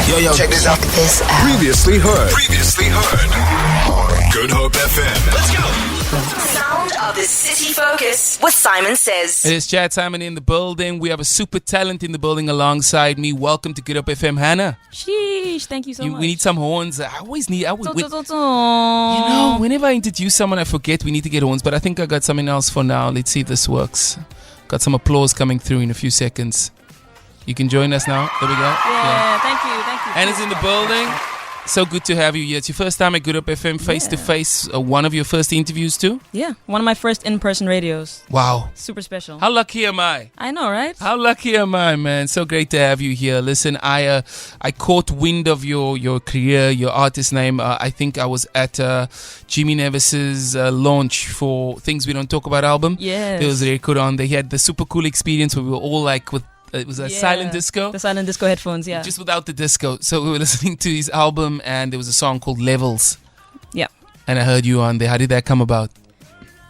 Yo, check this out. This out. Previously heard. Good Hope FM. Let's go. Sound of the City Focus with Simon Says. It is Chad Simon in the building. We have a super talent in the building alongside me. Welcome to Good Up FM, Hanna. Sheesh, thank you so much. We need some horns. I always need. You Whenever I introduce someone, I forget we need to get horns. But I think I got something else for now. Let's see if this works. Got some applause coming through in a few seconds. You can join us now. There we go. Yeah, thank you. Anna's in the building. So good to have you here. It's your first time at Good Up FM face to face. One of your first interviews too? Yeah, one of my first in-person radios. Wow. Super special. How lucky am I? I know, right? How lucky am I, man? So great to have you here. Listen, I caught wind of your career, your artist name. I think I was at Jimmy Nevis's launch for Things We Don't Talk About album. Yes. There was a record on. They had the super cool experience where we were all like with. It was a silent disco. The silent disco headphones, yeah. Just without the disco. So we were listening to his album and there was a song called Levels. Yeah. And I heard you on there. How did that come about?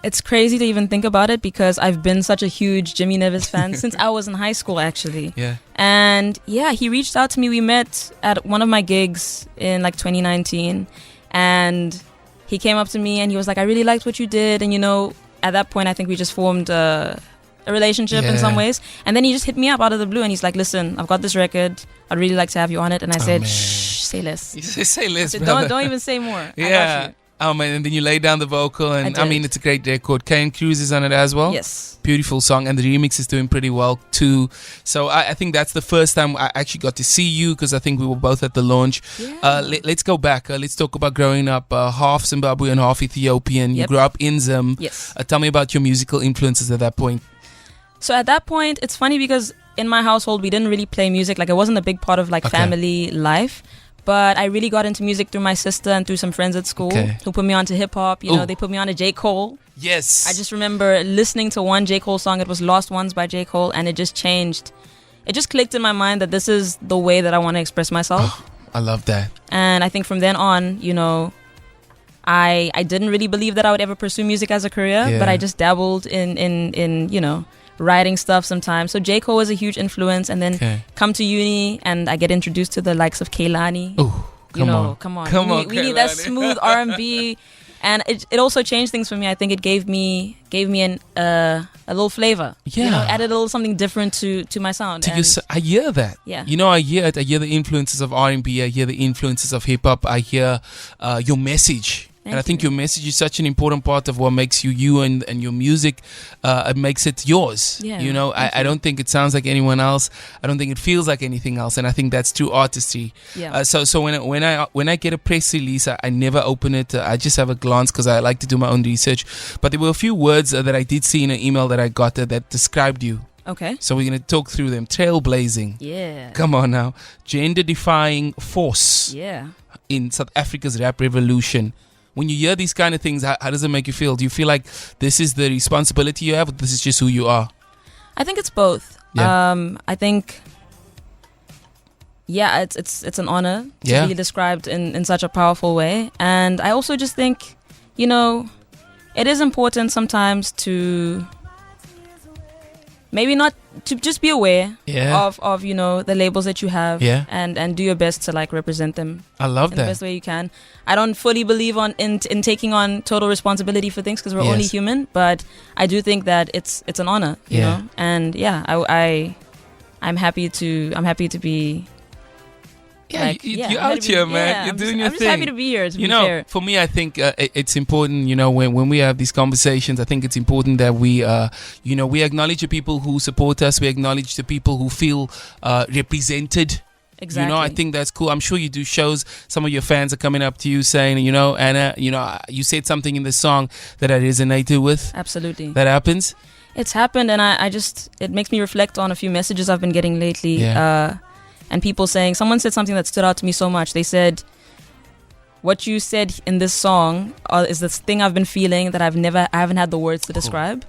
It's crazy to even think about it because I've been such a huge Jimmy Nevis fan since I was in high school, actually. Yeah. And yeah, he reached out to me. We met at one of my gigs in like 2019. And he came up to me and he was like, I really liked what you did. And, you know, at that point, I think we just formed a relationship in some ways. And then he just hit me up out of the blue and he's like, listen, I've got this record. I'd really like to have you on it. And I said, shh, say less. You say less, I said, brother. don't even say more. Yeah. I got you. Oh man, and then you lay down the vocal and I mean it's a great record. Kane Cruz is on it as well. Yes. Beautiful song and the remix is doing pretty well too. So I think that's the first time I actually got to see you because I think we were both at the launch. Yeah. Let's go back. Let's talk about growing up half Zimbabwean, half Ethiopian. You grew up in Zim. Yes. Tell me about your musical influences at that point. So at that point, it's funny because in my household, we didn't really play music. Like it wasn't a big part of like family life. But I really got into music through my sister and through some friends at school who put me on to hip hop. You know, they put me on to J. Cole. Yes. I just remember listening to one J. Cole song. It was Lost Ones by J. Cole. And it just changed. It just clicked in my mind that this is the way that I want to express myself. Oh, I love that. And I think from then on, you know, I didn't really believe that I would ever pursue music as a career. But I just dabbled in you know, writing stuff sometimes. So J. Cole was a huge influence, and then come to uni and I get introduced to the likes of Kehlani. Oh, come on. We need that smooth R&B, and it also changed things for me. I think it gave me a little flavor. Yeah, you know, added a little something different to my sound. I hear that. Yeah, you know, I hear it. I hear the influences of R&B. I hear the influences of hip hop. I hear your message. And I think your message is such an important part of what makes you and your music. It makes it yours. Yeah, you know, I don't think it sounds like anyone else. I don't think it feels like anything else. And I think that's true artistry. Yeah. So when I get a press release, I never open it. I just have a glance because I like to do my own research. But there were a few words that I did see in an email that I got that described you. Okay. So we're going to talk through them. Trailblazing. Yeah. Come on now. Gender-defying force. Yeah. In South Africa's rap revolution. When you hear these kind of things, how does it make you feel? Do you feel like this is the responsibility you have, or this is just who you are? I think it's both. Yeah. I think, it's an honor to be described in such a powerful way. And I also just think, you know, it is important sometimes to maybe not to just be aware of you know, the labels that you have and do your best to like represent them. I love in that. the best way you can. I don't fully believe in taking on total responsibility for things because we're only human, but I do think that it's an honor, you know. And I'm happy to be. Yeah, you're out here, man. You're doing your thing. I'm just happy to be here, to be fair. For me, I think it's important, you know, when we have these conversations, I think it's important that we, you know, we acknowledge the people who support us. We acknowledge the people who feel represented. Exactly. You know, I think that's cool. I'm sure you do shows. Some of your fans are coming up to you saying, you know, Anna, you know, you said something in the song that I resonated with. Absolutely. That happens? It's happened, and it makes me reflect on a few messages I've been getting lately. Yeah. And people saying, someone said something that stood out to me so much. They said, what you said in this song is this thing I've been feeling that I haven't had the words to describe.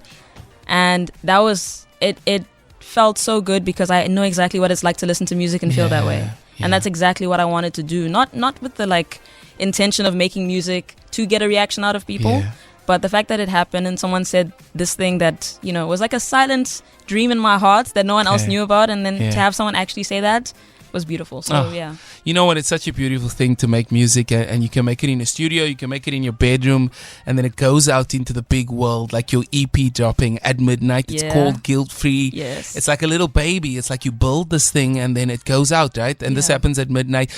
And that was, it felt so good because I know exactly what it's like to listen to music and feel that way. Yeah. And that's exactly what I wanted to do. Not with the like intention of making music to get a reaction out of people. Yeah. But the fact that it happened and someone said this thing that, you know, was like a silent dream in my heart that no one else knew about. And then to have someone actually say that, was beautiful. So Oh. yeah. You know what? It's such a beautiful thing to make music, and you can make it in a studio, you can make it in your bedroom, and then it goes out into the big world, like your EP dropping at midnight. It's Yeah. called Guilt Free. Yes. It's like a little baby. It's like you build this thing, and then it goes out, right? And this Yeah. happens at midnight.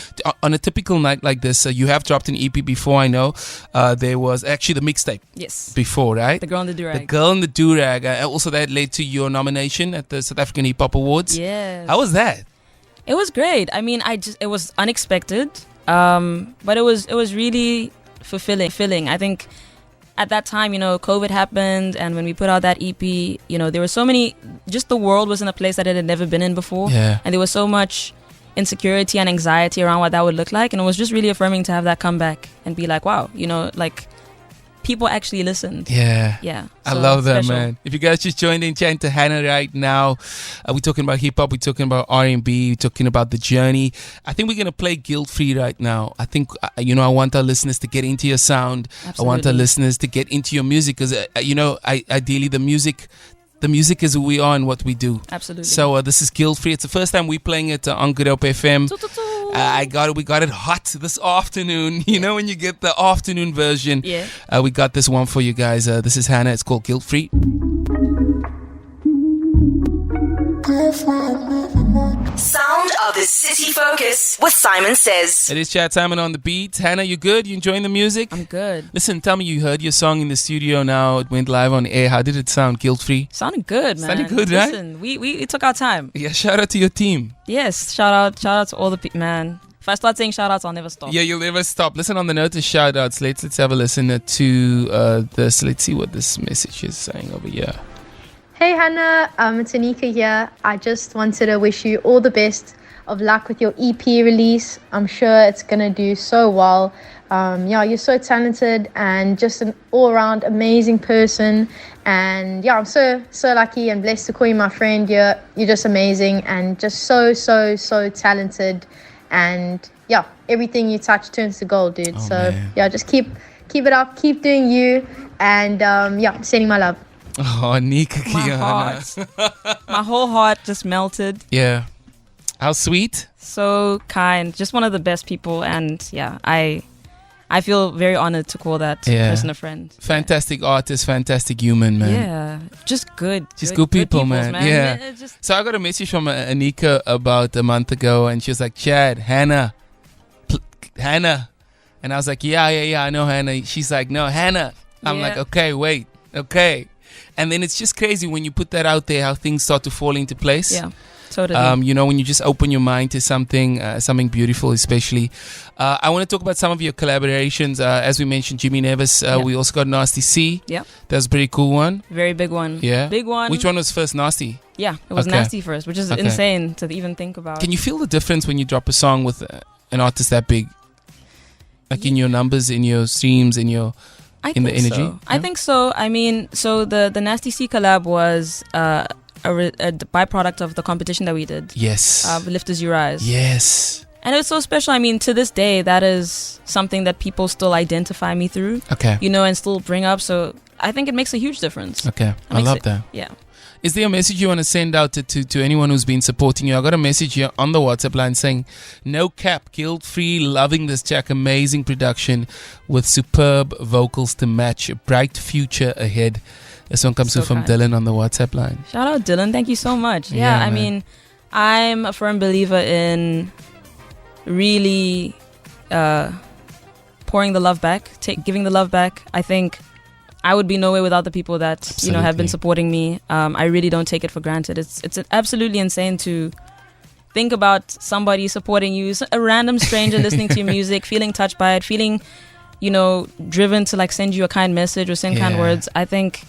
On a typical night like this, you have dropped an EP before, I know. There was actually the mixtape Yes. before, right? The Girl in the The Durag. Girl in the Durag. Also, that led to your nomination at the South African Hip Hop Awards. Yes. How was that? It was great. I mean, it was unexpected, but it was really fulfilling. I think at that time, COVID happened, and when we put out that EP, there were so many. Just the world was in a place that it had never been in before, Yeah. and there was so much insecurity and anxiety around what that would look like, and it was just really affirming to have that come back and be like, wow, like people actually listened. Yeah. Yeah, I so love that, special. man. If you guys just joined in, chatting to Hanna right now, we're talking about hip hop, we're talking about R&B, we're talking about the journey. I think we're going to play Guilt Free right now. I think, I want our listeners to get into your sound. I want our Absolutely. listeners to get into your music because, ideally the music is who we are and what we do. Absolutely. So this is Guilt Free. It's the first time we're playing it on Good Hope FM. We got it hot this afternoon. You know when you get the afternoon version. Yeah. We got this one for you guys. This is Hanna. It's called Guilt Free. Sound of the City Focus with Simon Says. It is Chad Simon on the beat. Hanna, you good? You enjoying the music? I'm good. Listen, tell me you heard your song in the studio now. It went live on air. How did it sound? Guilt Free? Sounded good, man. Sounded good, right? Listen, we took our time. Yeah, shout out to your team. Yes, shout out to all the people, man. If I start saying shout outs, I'll never stop. Yeah, you'll never stop. Listen, on the note of shout outs, let's have a listen to this. Let's see what this message is saying over here. Hey Hanna, it's Anika here. I just wanted to wish you all the best of luck with your EP release. I'm sure it's going to do so well. You're so talented and just an all-around amazing person. And I'm so lucky and blessed to call you my friend. You're just amazing and just so talented. And everything you touch turns to gold, dude. Oh, so man. just keep it up, keep doing you. And sending my love. Oh, Nika My Kiana. heart. My whole heart just melted. Yeah. How sweet. So kind. Just one of the best people. And I feel very honored to call that person a friend. Fantastic artist, fantastic human, man. Yeah. Just good. Just good people, peoples, man. Yeah. So I got a message from Anika about a month ago, and she was like, Chad, Hanna. And I was like, yeah, I know Hanna. She's like, no, Hanna. I'm Yeah. like, okay, wait, okay. And then it's just crazy when you put that out there, how things start to fall into place. Yeah, totally. When you just open your mind to something beautiful, especially. I want to talk about some of your collaborations. As we mentioned, Jimmy Nevis. We also got Nasty C. Yeah. That was a pretty cool one. Very big one. Yeah. Big one. Which one was first? Nasty. Yeah, it was Okay. Nasty first, which is Okay. insane to even think about. Can you feel the difference when you drop a song with an artist that big? Like in your numbers, in your streams, in the energy? So. I Yeah? think so. I mean, so the Nasty C collab was a byproduct of the competition that we did. Yes. Lift As You Rise. Yes. And it's so special. I mean, to this day, that is something that people still identify me through, Okay. and still bring up. So I think it makes a huge difference. Okay. I makes love it- that. Yeah. Is there a message you want to send out to anyone who's been supporting you? I got a message here on the WhatsApp line saying, no cap, guilt free, loving this track, amazing production with superb vocals to match, a bright future ahead. This one comes So through from kind. Dylan on the WhatsApp line. Shout out Dylan. Thank you so much. Yeah, I man. mean, I'm a firm believer in really pouring the love back, giving the love back. I think I would be nowhere without the people that have Absolutely. been supporting me. I really don't take it for granted. It's absolutely insane to think about somebody supporting you, a random stranger listening to your music, feeling touched by it, feeling driven to send you a kind message or send kind Yeah. words. I think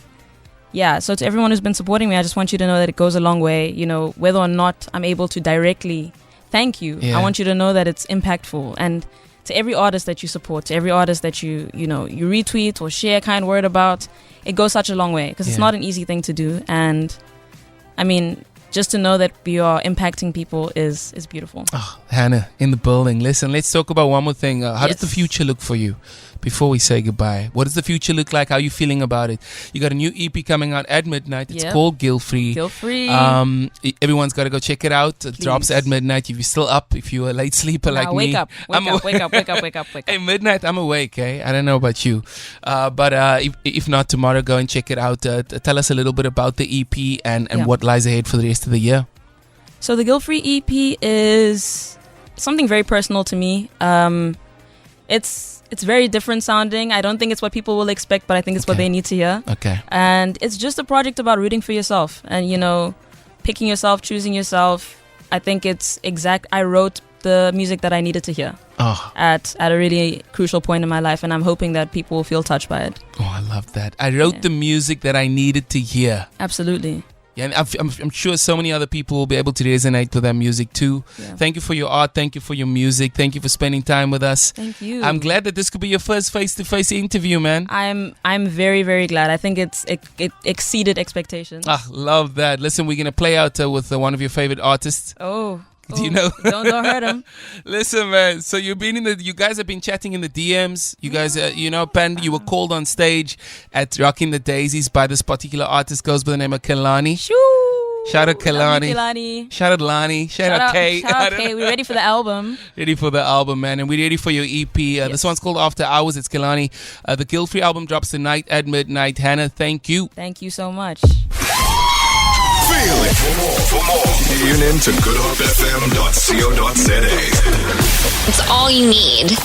so to everyone who's been supporting me, I just want you to know that it goes a long way. Whether or not I'm able to directly thank you, Yeah. I want you to know that it's impactful. And to every artist that you support, to every artist that you retweet or share a kind word about, it goes such a long way because it's Yeah. not an easy thing to do. And I mean, just to know that we are impacting people is beautiful. Oh, Hanna, in the building. Listen, let's talk about one more thing. How does the Yes. future look for you? before we say goodbye, what does the future look like? How are you feeling about it? You got a new EP coming out at midnight. It's Yep. called Guilt Free. Feel free. Everyone's got to go check it out. It drops at midnight. If you're still up, if you're a late sleeper like wake me. up. Wake up. Hey, midnight, I'm awake, eh? I don't know about you. But if not tomorrow, go and check it out. Tell us a little bit about the EP and what lies ahead for the rest of the year. So the Guilt Free EP is something very personal to me. It's very different sounding. I don't think it's what people will expect, but I think it's what they need to hear. Okay. And it's just a project about rooting for yourself and, picking yourself, choosing yourself. I think it's exact. I wrote the music that I needed to hear at a really crucial point in my life, and I'm hoping that people will feel touched by it. Oh, I love that. I wrote the music that I needed to hear. Absolutely. Yeah, and I'm sure so many other people will be able to resonate with that music too. Yeah. Thank you for your art. Thank you for your music. Thank you for spending time with us. Thank you. I'm glad that this could be your first face-to-face interview, man. I'm very, very glad. I think it exceeded expectations. Love that. Listen, we're gonna play out with one of your favorite artists. Oh. Do you know? Don't hurt him. Listen, man. So you guys have been chatting in the DMs. You guys, Panda, you were called on stage at Rocking the Daisies by this particular artist, goes by the name of Kelani. Shoo! Shout out Kelani. Kelani. Shout out Lani. Shout out Kay. Shout out Kay. We're ready for the album. Ready for the album, man. And we're ready for your EP. This one's called After Hours. It's Kelani. The Guilt Free album drops tonight at midnight. Hannah, thank you. Thank you so much. Feel it. For more, tune in to goodhopefm.co.za. It's all you need.